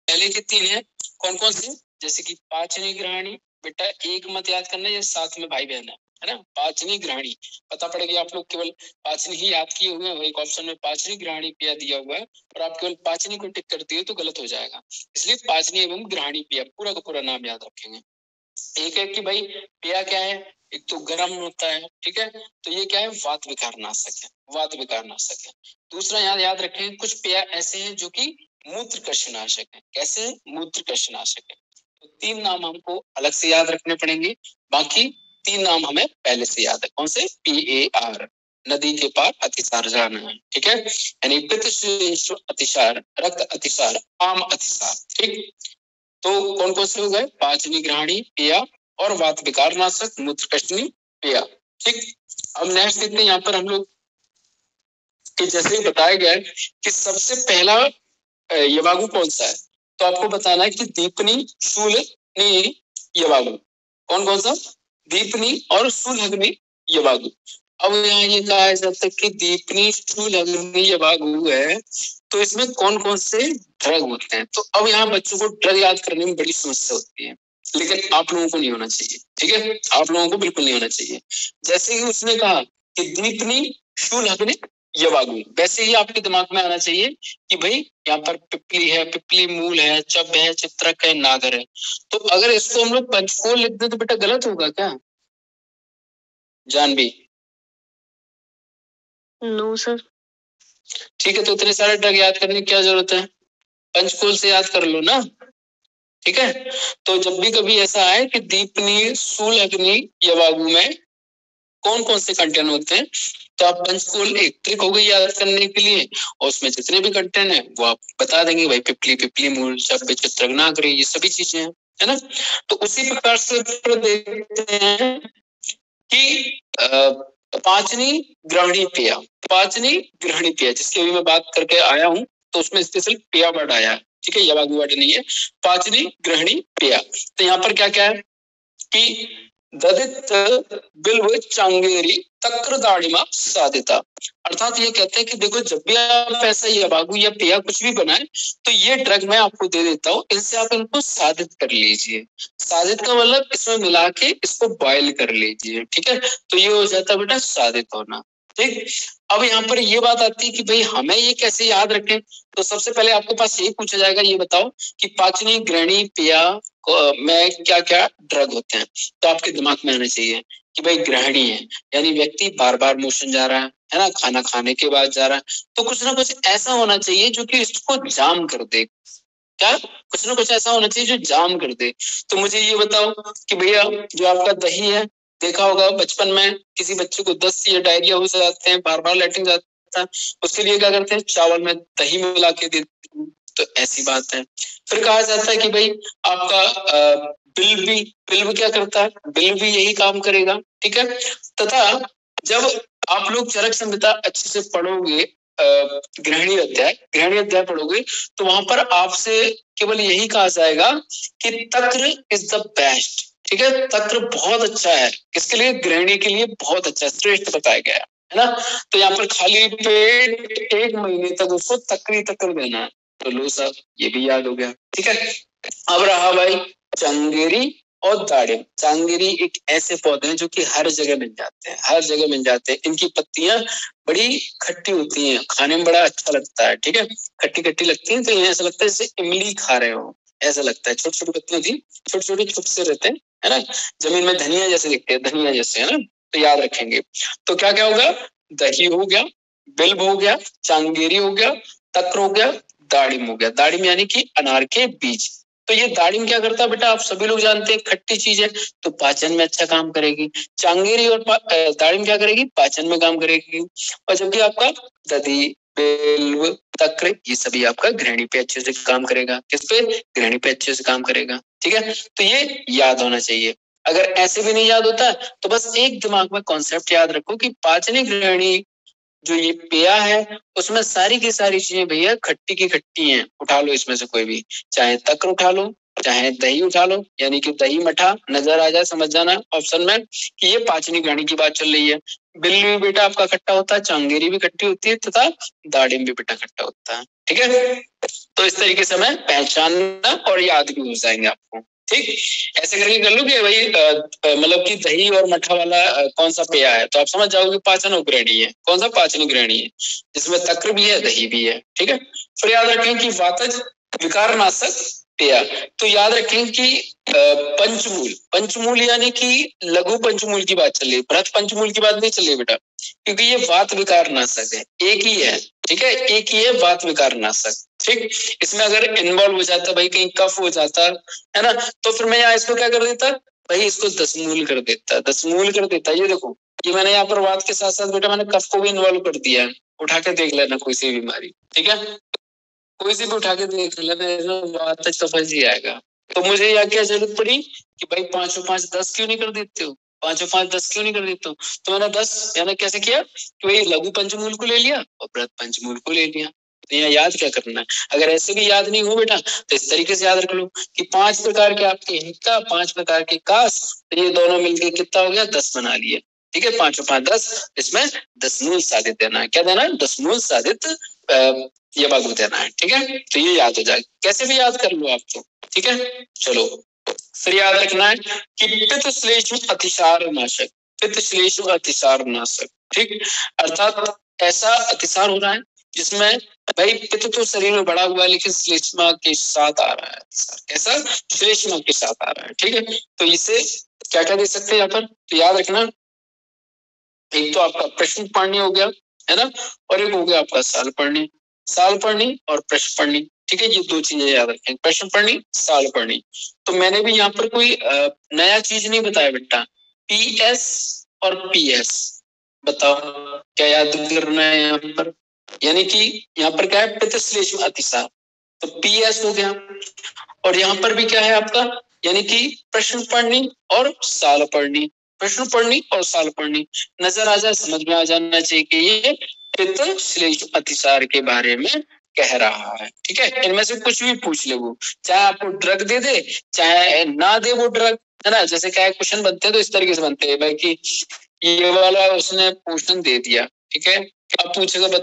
पहले के 3 है, कौन कौन से? जैसे कि पाचनी ग्रहणी, बेटा एक मत याद करना, ये साथ में भाई बहन है ना। पाचनी ग्रहणी पता पड़ेगा, आप लोग केवल पाचनी ही याद किए हुए हैं, एक ऑप्शन में पाचनी ग्रहणी पेय दिया हुआ है और आप केवल पाचनी को टिक कर दिए तो गलत हो जाएगा। इसलिए पाचनी एवं ग्रहणी पेय पूरा का पूरा नाम याद रखेंगे। एक है कि भाई पेय क्या है, एक तो गर्म होता है, ठीक है, तो ये क्या है, वात विकार नाशक है, वात विकार नाशक है। दूसरा यहाँ याद रखें, कुछ पेय ऐसे हैं जो कि मूत्र कष्टनाशक है। कैसे? मूत्र कष्टनाशक है। तो 3 नाम हमको अलग से याद रखने पड़ेंगे, बाकी 3 नाम हमें पहले से याद है। कौन से? PAR, नदी के पार अतिसार जाना है, ठीक है, यानी पित्त अतिसार, रक्त अतिसार, आम अतिसार, ठीक। तो कौन कौन से हो गए? पाचनी ग्रहणी पेय और वात विकार नाशक मूत्र कष्टनी पेय, ठीक। अब नेक्स्ट देखते हैं यहाँ पर हम लोग कि जैसे बताया गया है कि सबसे पहला यवागु कौन सा है, तो आपको बताना है कि दीपनी, शूलनी, यवागु। कौन कौन सा? दीपनी और शूलग्नि यवागु। अब यहाँ ये कहा जाता है कि दीपनी, शूलग्नि, यवागु है, तो इसमें कौन कौन से ड्रग होते हैं। तो अब यहाँ बच्चों को ड्रग याद करने में बड़ी समस्या होती है, लेकिन आप लोगों को नहीं होना चाहिए, ठीक है, आप लोगों को बिल्कुल नहीं होना चाहिए। जैसे ही उसने कहा कि दीपनी, शूलग्नि, यवागु, वैसे ही आपके दिमाग में आना चाहिए कि भाई यहाँ पर पिपली है, पिपली मूल है, चब है, चित्रक है, नागर है। तो अगर इसको हम लोग पंचकोल लिख दें तो बेटा गलत होगा क्या जानवी? No sir. ठीक है, तो इतने सारे ड्रग याद करने की क्या जरूरत है, पंचकोल से याद कर लो ना, ठीक है। तो जब भी कभी ऐसा आए कि दीपनी, शूलग्नि, यवागु में कौन कौन से कंटेंट होते हैं, तो आप पंचकोल एक ट्रिक हो गई याद करने के लिए, और उसमें जितने भी कंटेंट है वो आप बता देंगे, भाई पिपली, पिपली मूल, चब, चित्रक, नागरी, ये सभी चीजें हैं, है ना। तो उसी प्रकार से देखते हैं कि पाचनी ग्रहणी पेय, पाचनी ग्रहणी पेय जिसकी अभी मैं बात करके आया हूं, तो उसमें स्पेशल पेय वर्ड आया है, ठीक है, यवागु वर्ड नहीं है, पाचनी ग्रहणी पेय। तो यहाँ पर क्या क्या है कि ददित, बिल्व, चांगेरी, तक्र, दाड़िमा, साधिता। अर्थात ये कहते हैं कि देखो जब भी आप ऐसा यवागु या पेय कुछ भी बनाए तो ये ड्रग मैं आपको दे देता हूँ, इनसे आप इनको साधित कर लीजिए। साधित का मतलब इसमें मिला के इसको बॉयल कर लीजिए, ठीक है, तो ये हो जाता है बेटा साधित होना, ठीक। अब यहाँ पर ये बात आती है कि भाई हमें ये कैसे याद रखें, तो सबसे पहले आपके पास ये पूछा जाएगा, ये बताओ कि पाचनी ग्रहणी पेय में क्या क्या ड्रग होते हैं, तो आपके दिमाग में आना चाहिए कि भाई ग्रहणी है, यानी व्यक्ति बार बार मोशन जा रहा है ना, खाना खाने के बाद जा रहा है, तो कुछ ना कुछ ऐसा होना चाहिए जो कि इसको जाम कर दे, क्या कुछ ना कुछ ऐसा होना चाहिए जो जाम कर दे। तो मुझे ये बताओ कि भैया जो आपका दही है, देखा होगा बचपन में किसी बच्चे को दस्त या डायरिया हो जाते हैं, बार बार लैट्रिन जाता है, उसके लिए क्या करते हैं, चावल में दही मिला के देते हैं, तो ऐसी बात है। फिर कहा जाता है कि भाई आपका बिल्व क्या करता है, बिल्व भी यही काम करेगा, ठीक है। तथा जब आप लोग चरक संहिता अच्छे से पढ़ोगे, ग्रहणी अध्याय पढ़ोगे, तो वहां पर आपसे केवल यही कहा जाएगा कि तक्र इज द बेस्ट, ठीक है, तक्र बहुत अच्छा है, किसके लिए? ग्रहणी के लिए बहुत अच्छा, श्रेष्ठ बताया गया है ना। तो यहाँ पर खाली पेट 1 महीने तक उसको तक्री तक्र देना है, तो लो साहब ये भी याद हो गया, ठीक है। अब रहा भाई चंगेरी और दाड़िम। चांगेरी एक ऐसे पौधे हैं जो कि हर जगह मिल जाते हैं, हर जगह मिल जाते हैं, इनकी पत्तियां बड़ी खट्टी होती हैं, खाने में बड़ा अच्छा लगता है, ठीक है, खट्टी खट्टी लगती है, तो ये ऐसा लगता है जैसे इमली खा रहे हो, ऐसा लगता है। छोटी छोटी पत्तियां थी, छोटे छोटे छुट से रहते हैं, है ना, जमीन में धनिया जैसे दिखते हैं, धनिया जैसे, है ना, तो याद रखेंगे। तो क्या क्या होगा, दही हो गया, बिल्व हो गया, चांगेरी हो गया, तक्र हो गया, दाड़िम हो गया। दाड़िम यानी कि अनार के बीज। तो ये दाड़िम क्या करता है बेटा, आप सभी लोग जानते हैं खट्टी चीज है, तो पाचन में अच्छा काम करेगी। चांगेरी और दाड़िम क्या करेगी, पाचन में काम करेगी। और जबकि आपका दधी, बिल्व, तक्र, ये सभी आपका ग्रहणी पे अच्छे से काम करेगा। किस पे? ग्रहणी पे अच्छे से काम करेगा, ठीक है। तो ये याद होना चाहिए। अगर ऐसे भी नहीं याद होता तो बस एक दिमाग में कॉन्सेप्ट याद रखो कि पाचनी ग्रहणी जो ये पेया है उसमें सारी की सारी चीजें भैया खट्टी की खट्टी हैं। उठा लो इसमें से कोई भी, चाहे तक्र उठा लो, चाहे दही उठा लो, यानी कि दही मठा नजर आ जाए, समझ जाना ऑप्शन में कि ये पाचनी ग्रहणी की बात चल रही है। बिल्ली भी बेटा आपका खट्टा होता है, चांगेरी भी खट्टी होती है, तथा दाड़िम भी बेटा खट्टा होता है। ठीक है, तो इस तरीके से हमें पहचानना और याद भी हो जाएंगे आपको। ठीक, ऐसे करके कर लो कि भाई मतलब कि दही और मट्ठा वाला कौन सा पेय है, तो आप समझ जाओगे पाचन उपग्रहणी है। कौन सा? पाचन उपग्रहणी है, जिसमें तक्र भी है, दही भी है। ठीक है, फिर याद रखें कि वातज विकारनाशक पेय, तो याद रखें कि पंचमूल, पंचमूल यानी कि लघु पंचमूल की बात चल रही है, बृहत पंचमूल की बात नहीं चल रही बेटा, क्योंकि ये वात विकारनाशक है, एक ही है। ठीक है, एक ही है वात विकारनाशक। ठीक, इसमें अगर इन्वॉल्व हो जाता भाई, कहीं कफ हो जाता है ना, तो फिर मैं यहाँ इसको क्या कर देता भाई, इसको 10 मूल कर देता, 10 मूल कर देता। ये देखो, ये मैंने यहाँ पर वात के साथ साथ बेटा मैंने कफ को भी इन्वॉल्व कर दिया है। उठा के देख लेना कोई सी बीमारी, ठीक है, कोई सी भी उठा के देख लेना, वात कफ ही आएगा। तो मुझे यहाँ क्या जरूरत पड़ी कि भाई 5 और 5 10 क्यों नहीं कर देते हो, 5 और 5 10 क्यों नहीं कर देते हो, तो मैंने 10 मैंने कैसे किया कि भाई लघु पंचमूल को ले लिया और बृहत पंचमूल को ले लिया। तो यहाँ याद क्या करना है, अगर ऐसे भी याद नहीं हो बेटा तो इस तरीके से याद रख लो कि 5 प्रकार के आपके हिक्का, 5 प्रकार के कास, तो ये दोनों मिलकर कितना हो गया, 10 बना लिए। ठीक है, 5 और 5 10, इसमें 10 मूल साधित देना है। क्या देना है? 10 मूल साधित ये बागु देना है। ठीक है, तो ये याद हो जाएगा, कैसे भी याद कर लो आप तो। ठीक है, चलो फिर याद रखना है कि पित्त श्लेष्म अतिसार नाशक, पित्त श्लेष्म अतिसार नाशक। ठीक, अर्थात ऐसा अतिसार हो रहा है जिसमें भाई पित्त तो शरीर में बढ़ा हुआ है लेकिन श्लेष्मा के साथ आ रहा है अतिसार। कैसा? श्लेष्मा के साथ आ रहा है। ठीक है, तो इसे क्या क्या दे सकते हैं यहाँ पर, तो याद रखना, एक तो आपका प्रश्न पढ़नी हो गया है ना, और एक हो गया आपका साल पढ़नी, साल पढ़नी और प्रश्न पढ़नी। ठीक है, ये 2 चीजें याद रखें, प्रश्न पढ़नी, साल पढ़नी। तो मैंने भी यहाँ पर कोई नया चीज नहीं बताया बेटा, पीएस और पीएस बताओ क्या याद करना है यहाँ पर, यानी कि यहाँ पर क्या है, पित्त श्लेष्म अतिसार, तो पीएस हो गया, और यहाँ पर भी क्या है आपका, यानी कि प्रश्न पढ़नी और साल पढ़नी, प्रश्न पढ़नी और साल पढ़नी। नजर आ जाए, समझ में आ जाना चाहिए कि ये पित्त श्लेष्म अतिसार के बारे में कह रहा है। ठीक है, इनमें से कुछ भी पूछ ले वो, चाहे आपको ड्रग दे दे चाहे ना दे वो ड्रग, है ना। जैसे क्या क्वेश्चन बनते हैं तो इस तरीके से बनते हैं भाई कि ये वाला उसने क्वेश्चन दे दिया, ठीक है, अब पूछेगा बता